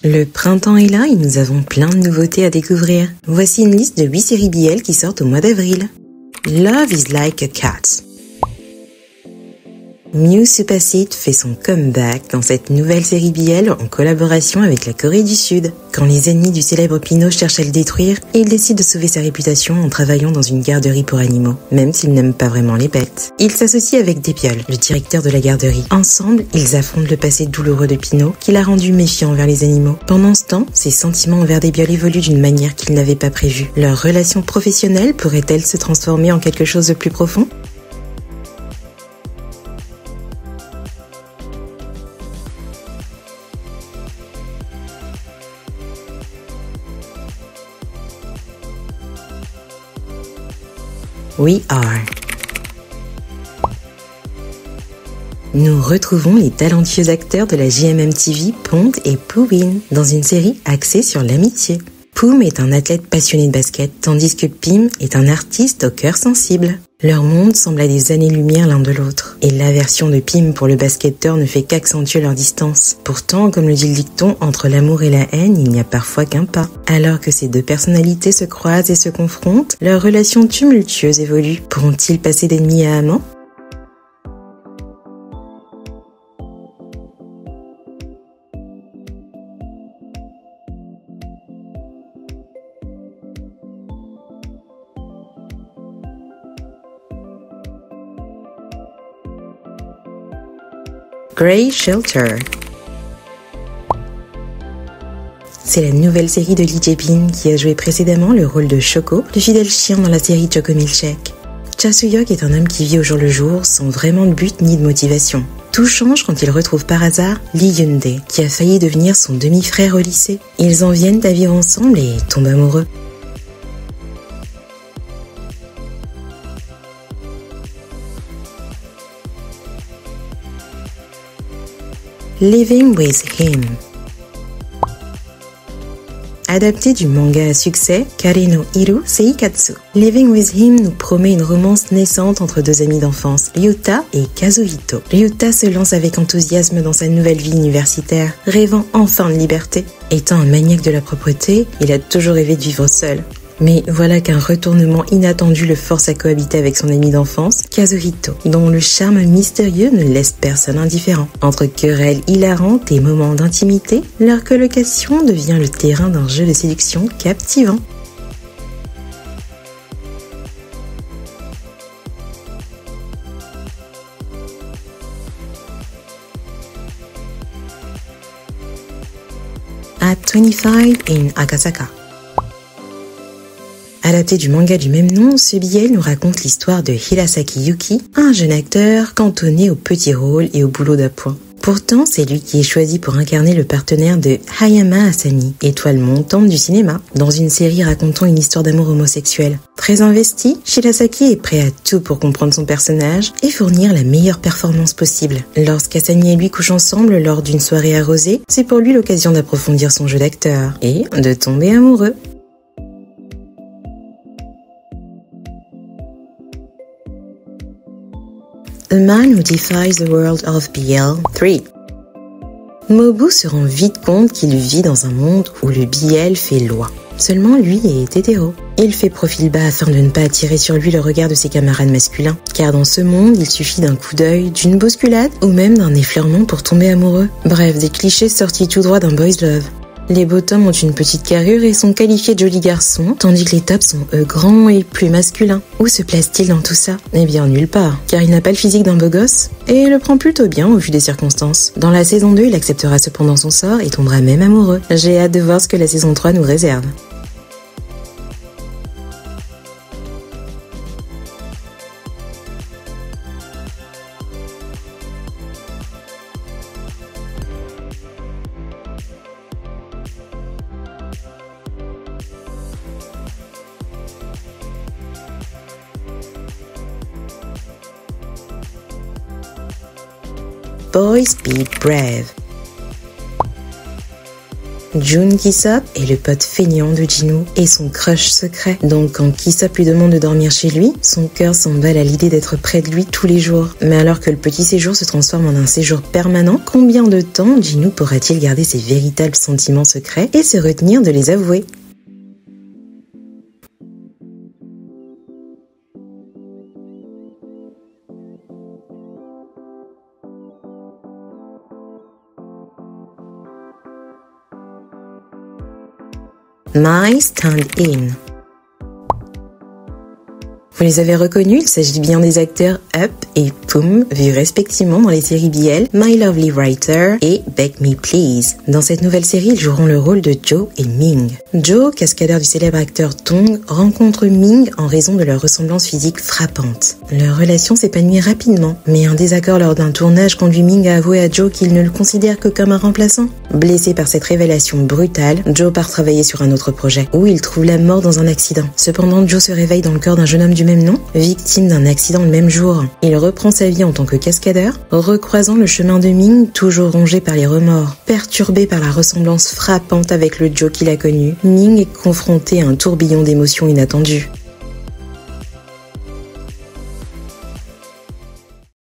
Le printemps est là et nous avons plein de nouveautés à découvrir. Voici une liste de 8 séries BL qui sortent au mois d'avril. Love is like a cat. Mew Supacite fait son comeback dans cette nouvelle série BL en collaboration avec la Corée du Sud. Quand les ennemis du célèbre Pinot cherchent à le détruire, il décide de sauver sa réputation en travaillant dans une garderie pour animaux, même s'il n'aime pas vraiment les bêtes. Il s'associe avec Dépiol, le directeur de la garderie. Ensemble, ils affrontent le passé douloureux de Pinot qui l'a rendu méfiant envers les animaux. Pendant ce temps, ses sentiments envers Dépiol évoluent d'une manière qu'il n'avait pas prévue. Leur relation professionnelle pourrait-elle se transformer en quelque chose de plus profond ? We Are. Nous retrouvons les talentueux acteurs de la JMM TV, Pond et Poohin, dans une série axée sur l'amitié. Poom est un athlète passionné de basket, tandis que Pim est un artiste au cœur sensible. Leur monde semble à des années-lumière l'un de l'autre, et l'aversion de Pim pour le basketteur ne fait qu'accentuer leur distance. Pourtant, comme le dit le dicton, entre l'amour et la haine, il n'y a parfois qu'un pas. Alors que ces deux personnalités se croisent et se confrontent, leur relation tumultueuse évolue. Pourront-ils passer d'ennemis à amants ? Grey Shelter. C'est la nouvelle série de Lee Jae-bin qui a joué précédemment le rôle de Choco, le fidèle chien dans la série Choco Milkshake. Cha Soo-hyuk est un homme qui vit au jour le jour sans vraiment de but ni de motivation. Tout change quand il retrouve par hasard Lee Hyun-dae, qui a failli devenir son demi-frère au lycée. Ils en viennent à vivre ensemble et tombent amoureux. Living with Him. Adapté du manga à succès Kare no Hiru Seikatsu. Living with Him nous promet une romance naissante entre deux amis d'enfance, Ryuta et Kazuhito. Ryuta se lance avec enthousiasme dans sa nouvelle vie universitaire, rêvant enfin de liberté. Étant un maniaque de la propreté, il a toujours rêvé de vivre seul. Mais voilà qu'un retournement inattendu le force à cohabiter avec son ami d'enfance, Kazuhito, dont le charme mystérieux ne laisse personne indifférent. Entre querelles hilarantes et moments d'intimité, leur colocation devient le terrain d'un jeu de séduction captivant. At 25 in Akasaka. Adapté du manga du même nom, ce billet nous raconte l'histoire de Hirasaki Yuki, un jeune acteur cantonné aux petits rôles et au boulot d'appoint. Pourtant, c'est lui qui est choisi pour incarner le partenaire de Hayama Asami, étoile montante du cinéma, dans une série racontant une histoire d'amour homosexuel. Très investi, Hirasaki est prêt à tout pour comprendre son personnage et fournir la meilleure performance possible. Lorsqu'Asami et lui couchent ensemble lors d'une soirée arrosée, c'est pour lui l'occasion d'approfondir son jeu d'acteur et de tomber amoureux. A Man Who Defies the World of BL 3. Mobu se rend vite compte qu'il vit dans un monde où le BL fait loi. Seulement lui est hétéro. Il fait profil bas afin de ne pas attirer sur lui le regard de ses camarades masculins. Car dans ce monde, il suffit d'un coup d'œil, d'une bousculade ou même d'un effleurement pour tomber amoureux. Bref, des clichés sortis tout droit d'un boys love. Les bottoms ont une petite carrure et sont qualifiés de jolis garçons, tandis que les tops sont eux grands et plus masculins. Où se place-t-il dans tout ça ? Eh bien nulle part, car il n'a pas le physique d'un beau gosse, et le prend plutôt bien au vu des circonstances. Dans la saison 2, il acceptera cependant son sort et tombera même amoureux. J'ai hâte de voir ce que la saison 3 nous réserve. Boys Be Brave. Jun Ki-sop est le pote feignant de Jin-woo et son crush secret. Donc quand Ki-sop lui demande de dormir chez lui, son cœur s'emballe à l'idée d'être près de lui tous les jours. Mais alors que le petit séjour se transforme en un séjour permanent, combien de temps Jin-woo pourra-t-il garder ses véritables sentiments secrets et se retenir de les avouer? My Stand-in. Vous les avez reconnus, il s'agit bien des acteurs Up et Poom, vus respectivement dans les séries BL My Lovely Writer et Beg Me Please. Dans cette nouvelle série, ils joueront le rôle de Jo et Ming. Jo, cascadeur du célèbre acteur Tong, rencontre Ming en raison de leur ressemblance physique frappante. Leur relation s'épanouit rapidement, mais un désaccord lors d'un tournage conduit Ming à avouer à Jo qu'il ne le considère que comme un remplaçant. Blessé par cette révélation brutale, Jo part travailler sur un autre projet, où il trouve la mort dans un accident. Cependant, Jo se réveille dans le corps d'un jeune homme du même nom, victime d'un accident le même jour. Il reprend sa vie en tant que cascadeur, recroisant le chemin de Ming, toujours rongé par les remords. Perturbé par la ressemblance frappante avec le Jo qu'il a connu, Ming est confronté à un tourbillon d'émotions inattendues.